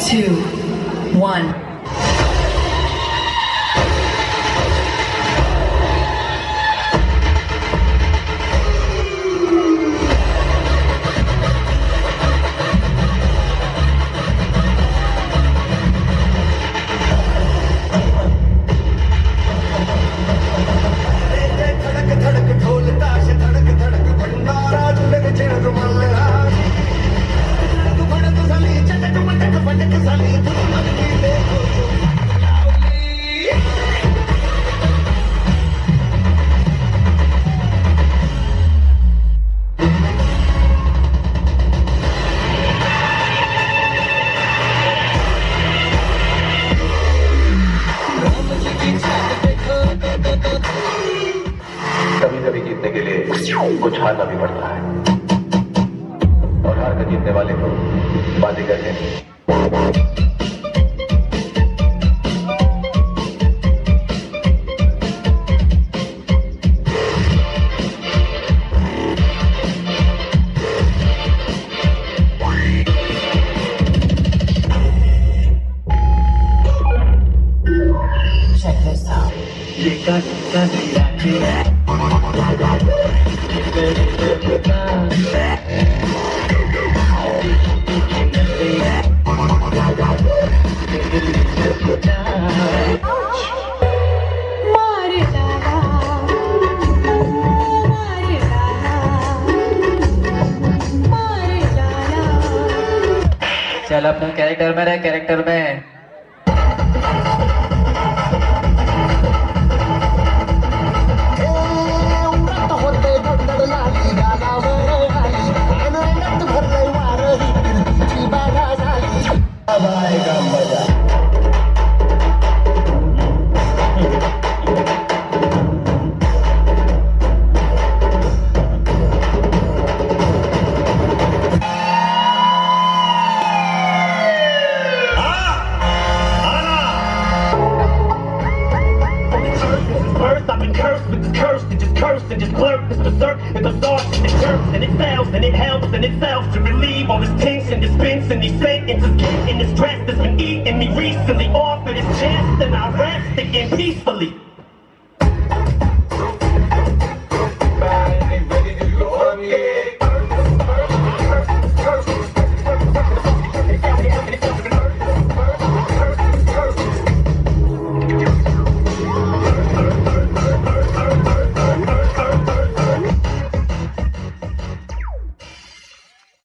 2, 1. कभी जीतने के लिए कुछ हारना भी पड़ता है और हार कर जीतने वाले को बाजीगर कहते हैं। Check this out. चल अपना कैरेक्टर में रहे, कैरेक्टर में। And just blurt, it's berserk, it absorbs, and it hurts, and it fails, and it helps, and itself to relieve all this tension, dispensing these sentences, getting this stress that's been eating me recently. Off of this chest, and I rest again peacefully.